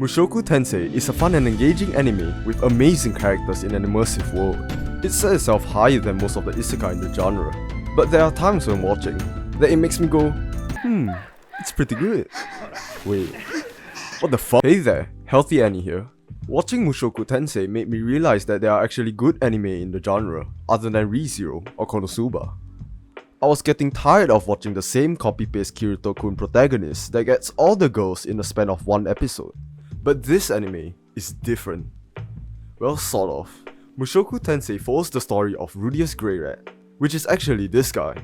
Mushoku Tensei is a fun and engaging anime with amazing characters in an immersive world. It sets itself higher than most of the isekai in the genre, but there are times when watching that it makes me go, it's pretty good. Wait, what the fuck? Hey there, Healthy Annie here. Watching Mushoku Tensei made me realize that there are actually good anime in the genre, other than Re:Zero or Konosuba. I was getting tired of watching the same copy-paste Kirito-kun protagonist that gets all the girls in the span of one episode. But this anime is different. Well, sort of. Mushoku Tensei follows the story of Rudeus Grey Rat, which is actually this guy.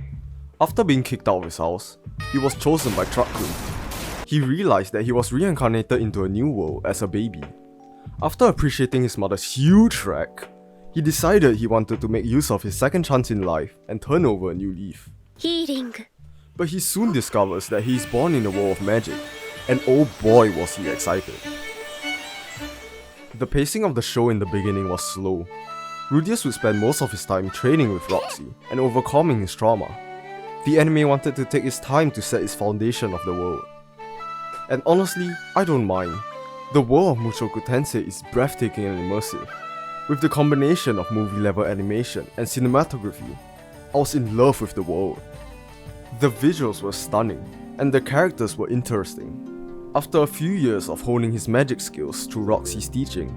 After being kicked out of his house, he was chosen by Truck-kun. He realized that he was reincarnated into a new world as a baby. After appreciating his mother's huge wreck, he decided he wanted to make use of his second chance in life and turn over a new leaf. Healing. But he soon discovers that he is born in a world of magic, and oh boy was he excited. The pacing of the show in the beginning was slow. Rudeus would spend most of his time training with Roxy and overcoming his trauma. The anime wanted to take its time to set its foundation of the world. And honestly, I don't mind. The world of Mushoku Tensei is breathtaking and immersive. With the combination of movie-level animation and cinematography, I was in love with the world. The visuals were stunning, and the characters were interesting. After a few years of honing his magic skills through Roxy's teaching,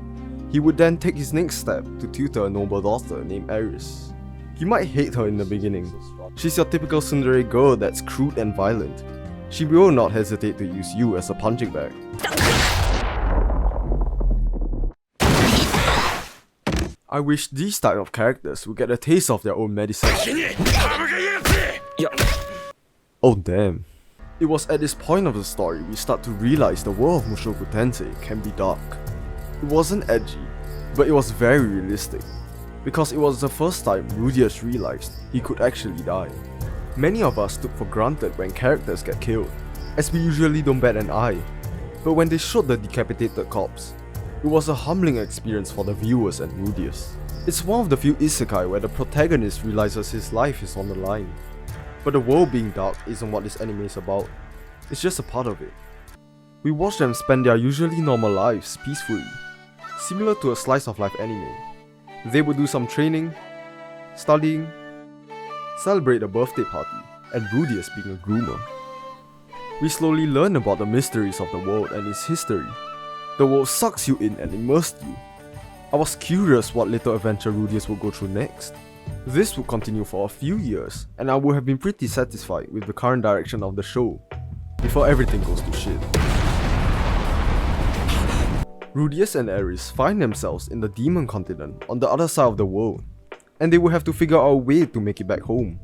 he would then take his next step to tutor a noble daughter named Aris. You might hate her in the beginning. She's your typical tsundere girl that's crude and violent. She will not hesitate to use you as a punching bag. I wish these type of characters would get a taste of their own medicine. Oh damn. It was at this point of the story we start to realize the world of Mushoku Tensei can be dark. It wasn't edgy, but it was very realistic, because it was the first time Rudeus realized he could actually die. Many of us took for granted when characters get killed, as we usually don't bat an eye, but when they showed the decapitated corpse, it was a humbling experience for the viewers and Rudeus. It's one of the few isekai where the protagonist realizes his life is on the line. But the world being dark isn't what this anime is about, it's just a part of it. We watch them spend their usually normal lives peacefully, similar to a slice of life anime. They would do some training, studying, celebrate a birthday party, and Rudeus being a groomer. We slowly learn about the mysteries of the world and its history. The world sucks you in and immersed you. I was curious what little adventure Rudeus would go through next. This would continue for a few years, and I would have been pretty satisfied with the current direction of the show, before everything goes to shit. Rudeus and Aris find themselves in the demon continent on the other side of the world, and they will have to figure out a way to make it back home.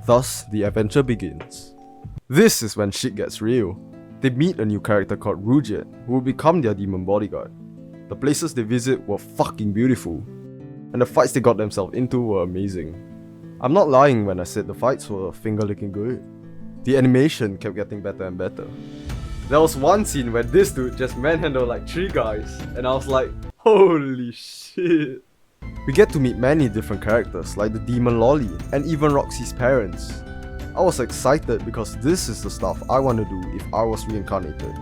Thus, the adventure begins. This is when shit gets real. They meet a new character called Rujet, who will become their demon bodyguard. The places they visit were fucking beautiful, and the fights they got themselves into were amazing. I'm not lying when I said the fights were finger-licking good. The animation kept getting better and better. There was one scene where this dude just manhandled like 3 guys, and I was like, holy shit. We get to meet many different characters like the demon Lolly and even Roxy's parents. I was excited because this is the stuff I want to do if I was reincarnated.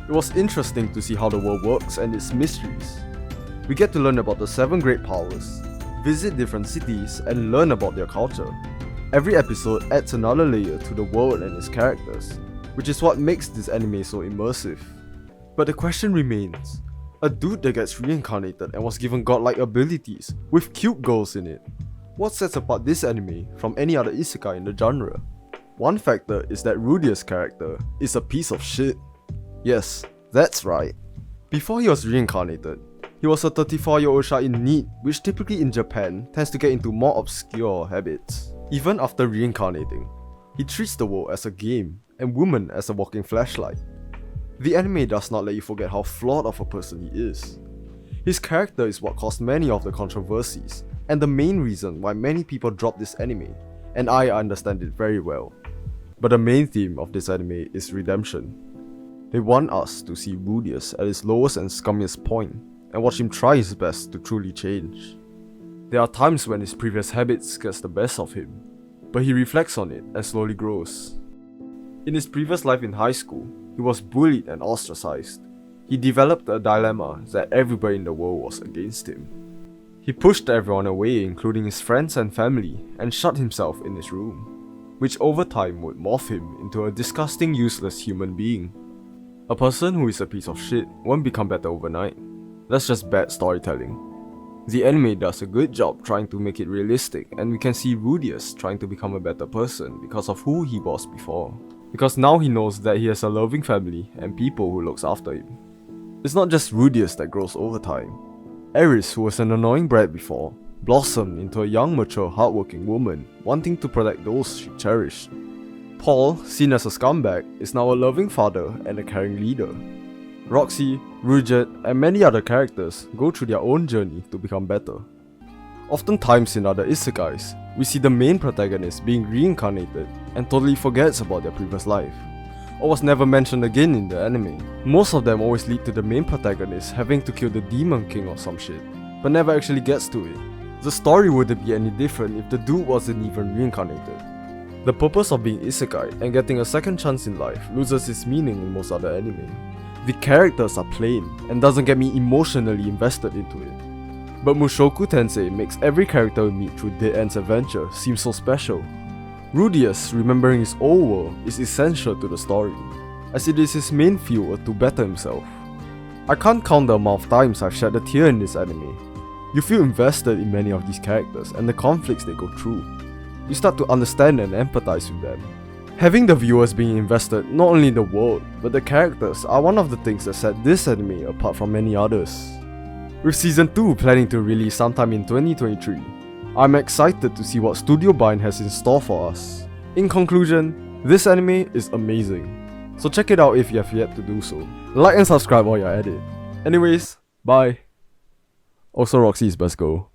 It was interesting to see how the world works and its mysteries. We get to learn about the 7 great powers, visit different cities, and learn about their culture. Every episode adds another layer to the world and its characters, which is what makes this anime so immersive. But the question remains, a dude that gets reincarnated and was given godlike abilities with cute girls in it. What sets apart this anime from any other isekai in the genre? One factor is that Rudeus' character is a piece of shit. Yes, that's right. Before he was reincarnated, he was a 34-year-old shy in need, which typically in Japan tends to get into more obscure habits. Even after reincarnating, he treats the world as a game and women as a walking flashlight. The anime does not let you forget how flawed of a person he is. His character is what caused many of the controversies, and the main reason why many people drop this anime, and I understand it very well. But the main theme of this anime is redemption. They want us to see Rudeus at his lowest and scummiest point, and watch him try his best to truly change. There are times when his previous habits gets the best of him, but he reflects on it and slowly grows. In his previous life in high school, he was bullied and ostracized. he developed a dilemma that everybody in the world was against him. He pushed everyone away, including his friends and family, and shut himself in his room, which over time would morph him into a disgusting, useless human being. A person who is a piece of shit won't become better overnight. That's just bad storytelling. The anime does a good job trying to make it realistic, and we can see Rudius trying to become a better person because of who he was before. Because now he knows that he has a loving family and people who looks after him. It's not just Rudius that grows over time. Eris, who was an annoying brat before, blossomed into a young, mature, hardworking woman wanting to protect those she cherished. Paul, seen as a scumbag, is now a loving father and a caring leader. Roxy, Rujet, and many other characters go through their own journey to become better. Oftentimes in other isekais, we see the main protagonist being reincarnated and totally forgets about their previous life, or was never mentioned again in the anime. Most of them always lead to the main protagonist having to kill the demon king or some shit, but never actually gets to it. The story wouldn't be any different if the dude wasn't even reincarnated. The purpose of being isekai and getting a second chance in life loses its meaning in most other anime. The characters are plain and doesn't get me emotionally invested into it. But Mushoku Tensei makes every character we meet through Dead End's adventure seem so special. Rudius remembering his old world is essential to the story, as it is his main fuel to better himself. I can't count the amount of times I've shed a tear in this anime. You feel invested in many of these characters and the conflicts they go through. You start to understand and empathize with them. Having the viewers being invested not only in the world, but the characters are one of the things that set this anime apart from many others. With Season 2 planning to release sometime in 2023, I'm excited to see what Studio Bind has in store for us. In conclusion, this anime is amazing, so check it out if you have yet to do so. Like and subscribe while you're at it. Anyways, bye. Also, Roxy is best girl.